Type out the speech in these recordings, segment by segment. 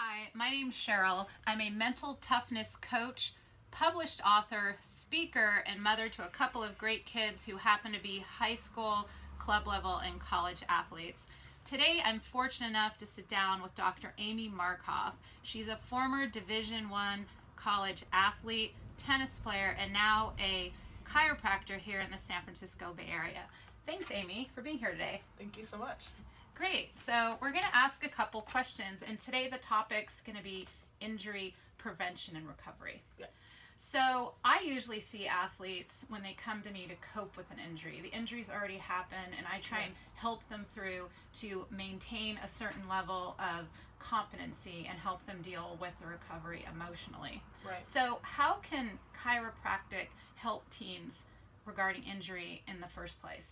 Hi, my name's Sheryl. I'm a mental toughness coach, published author, speaker, and mother to a couple of great kids who happen to be high school, club level, and college athletes. Today, I'm fortunate enough to sit down with Dr. Amy Markhoff. She's a former Division I college athlete, tennis player, and now a chiropractor here in the San Francisco Bay Area. Thanks, Amy, for being here today. Thank you so much. Great. So we're going to ask a couple questions, and today the topic's going to be injury prevention and recovery. Yeah. So I usually see athletes when they come to me to cope with an injury. The injury's already happened, and I try and help them through to maintain a certain level of competency and help them deal with the recovery emotionally. Right. So how can chiropractic help teens regarding injury in the first place?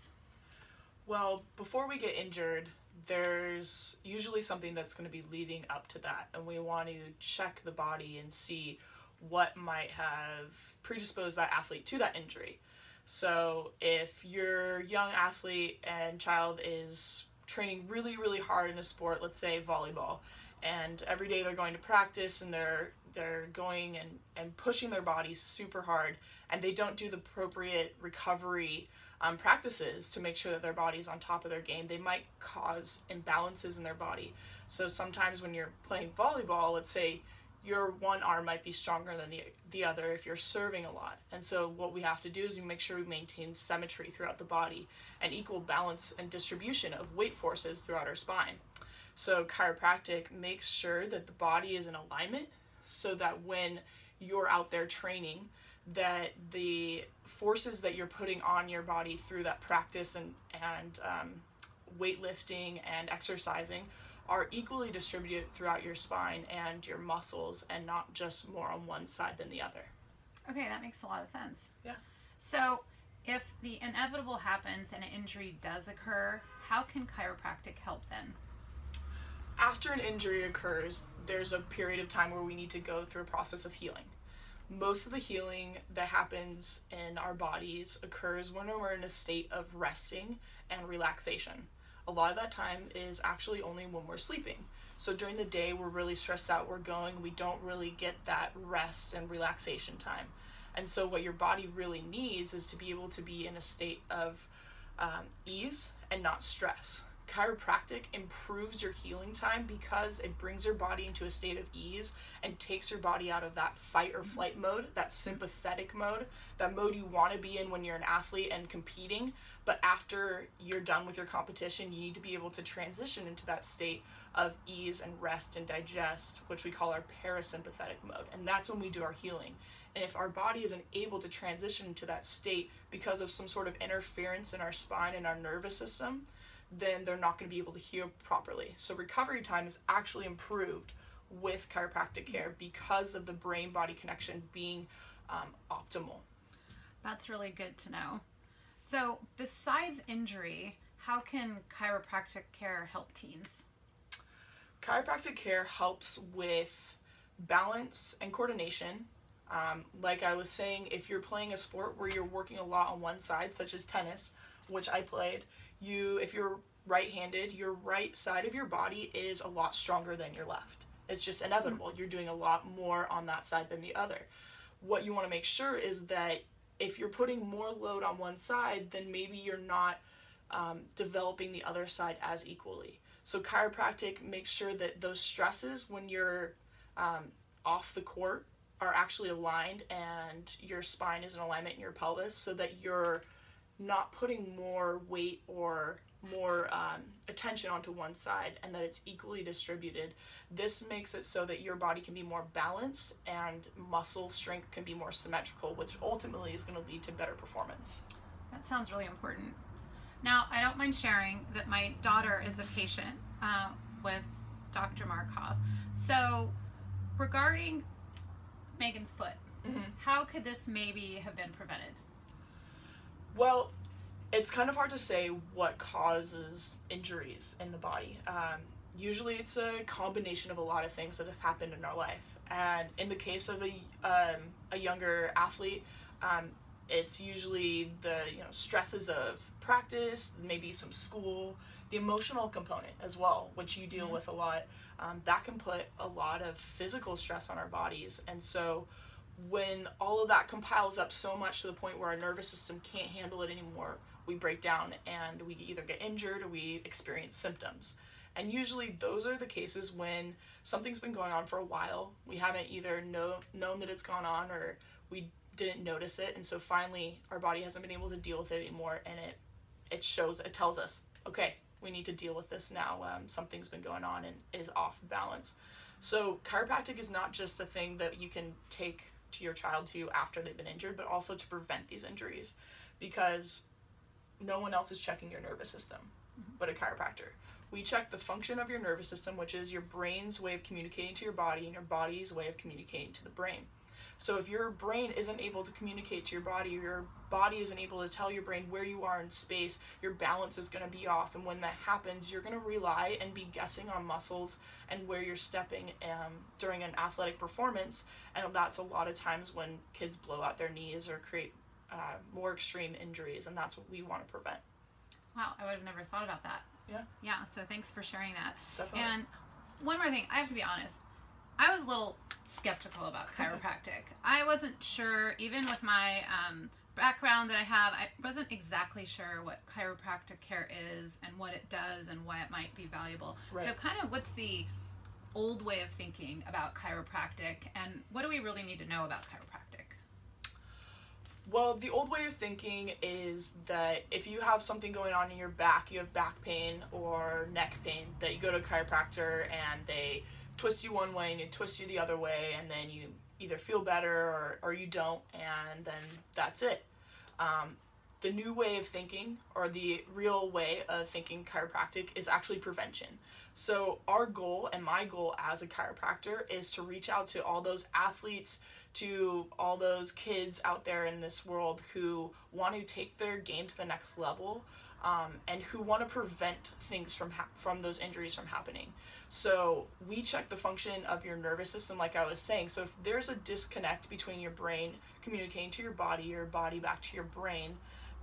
Well, before we get injured, there's usually something that's going to be leading up to that, and we want to check the body and see what might have predisposed that athlete to that injury. So if your young athlete and child is training really, really hard in a sport, let's say volleyball, and every day they're going to practice and they're going and pushing their bodies super hard, and they don't do the appropriate recovery practices to make sure that their body's on top of their game, they might cause imbalances in their body. So sometimes when you're playing volleyball, let's say your one arm might be stronger than the other if you're serving a lot. And so what we have to do is we make sure we maintain symmetry throughout the body and equal balance and distribution of weight forces throughout our spine. So chiropractic makes sure that the body is in alignment so that when you're out there training, that the forces that you're putting on your body through that practice and weightlifting and exercising are equally distributed throughout your spine and your muscles, and not just more on one side than the other. Okay, that makes a lot of sense. Yeah. So if the inevitable happens and an injury does occur, how can chiropractic help then? After an injury occurs, there's a period of time where we need to go through a process of healing. Most of the healing that happens in our bodies occurs when we're in a state of resting and relaxation. A lot of that time is actually only when we're sleeping. So during the day, we're really stressed out, we don't really get that rest and relaxation time. And so what your body really needs is to be able to be in a state of ease and not stress. Chiropractic improves your healing time because it brings your body into a state of ease and takes your body out of that fight or flight mode, that sympathetic mode, that mode you want to be in when you're an athlete and competing. But after you're done with your competition, you need to be able to transition into that state of ease and rest and digest, which we call our parasympathetic mode. And that's when we do our healing. And if our body isn't able to transition into that state because of some sort of interference in our spine and our nervous system, then they're not going to be able to heal properly. So recovery time is actually improved with chiropractic care because of the brain-body connection being optimal. That's really good to know. So besides injury, how can chiropractic care help teens? Chiropractic care helps with balance and coordination. Like I was saying, if you're playing a sport where you're working a lot on one side, such as tennis, which I played, if you're right-handed, your right side of your body is a lot stronger than your left. It's just inevitable. You're doing a lot more on that side than the other. What you want to make sure is that if you're putting more load on one side, then maybe you're not developing the other side as equally. So chiropractic makes sure that those stresses when you're off the court are actually aligned and your spine is in alignment in your pelvis, so that you're not putting more weight or more attention onto one side, and that it's equally distributed. This makes it so that your body can be more balanced and muscle strength can be more symmetrical, which ultimately is going to lead to better performance. That sounds really important. Now, I don't mind sharing that my daughter is a patient with Dr. Markhoff. So regarding Megan's foot, how could this maybe have been prevented? Well, it's kind of hard to say what causes injuries in the body. Usually it's a combination of a lot of things that have happened in our life. And in the case of a younger athlete, it's usually the stresses of practice, maybe some school, The emotional component as well, which you deal with a lot, that can put a lot of physical stress on our bodies. And so when all of that compiles up so much to the point where our nervous system can't handle it anymore, we break down and we either get injured or we experience symptoms. And usually those are the cases when something's been going on for a while. We haven't either known that it's gone on, or we didn't notice it. And so finally our body hasn't been able to deal with it anymore. And it tells us, okay, we need to deal with this now. Something's been going on and is off balance. So chiropractic is not just a thing that you can take to your child to after they've been injured, but also to prevent these injuries, because no one else is checking your nervous system but a chiropractor. We check the function of your nervous system, which is your brain's way of communicating to your body and your body's way of communicating to the brain. So if your brain isn't able to communicate to your body isn't able to tell your brain where you are in space, your balance is going to be off. And when that happens, you're going to rely and be guessing on muscles and where you're stepping during an athletic performance. And that's a lot of times when kids blow out their knees or create more extreme injuries. And that's what we want to prevent. Wow, I would have never thought about that. Yeah. Yeah, so thanks for sharing that. Definitely. And one more thing, I have to be honest. I was a little skeptical about chiropractic. I wasn't sure, even with my background that I have, I wasn't exactly sure what chiropractic care is and what it does and why it might be valuable. Right. So kind of what's the old way of thinking about chiropractic, and what do we really need to know about chiropractic? Well, the old way of thinking is that if you have something going on in your back, you have back pain or neck pain, that you go to a chiropractor and they twist you one way and you twist you the other way, and then you either feel better or you don't, and then that's it. The new way of thinking, or the real way of thinking chiropractic, is actually prevention. So our goal, and my goal as a chiropractor, is to reach out to all those athletes, to all those kids out there in this world who want to take their game to the next level, and who want to prevent things from those injuries from happening. So we check the function of your nervous system, like I was saying. So if there's a disconnect between your brain communicating to your body back to your brain,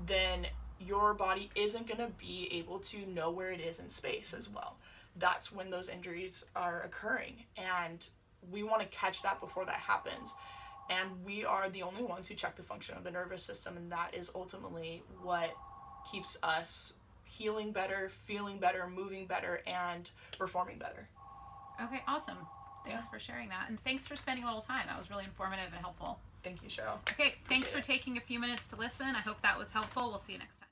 then your body isn't going to be able to know where it is in space as well. That's when those injuries are occurring, and we want to catch that before that happens. And we are the only ones who check the function of the nervous system, and that is ultimately what keeps us healing better, feeling better, moving better, and performing better. Okay, awesome. Thanks for sharing that, and thanks for spending a little time. That was really informative and helpful. Thank you, Sheryl. Okay, thanks for taking a few minutes to listen. I hope that was helpful. We'll see you next time.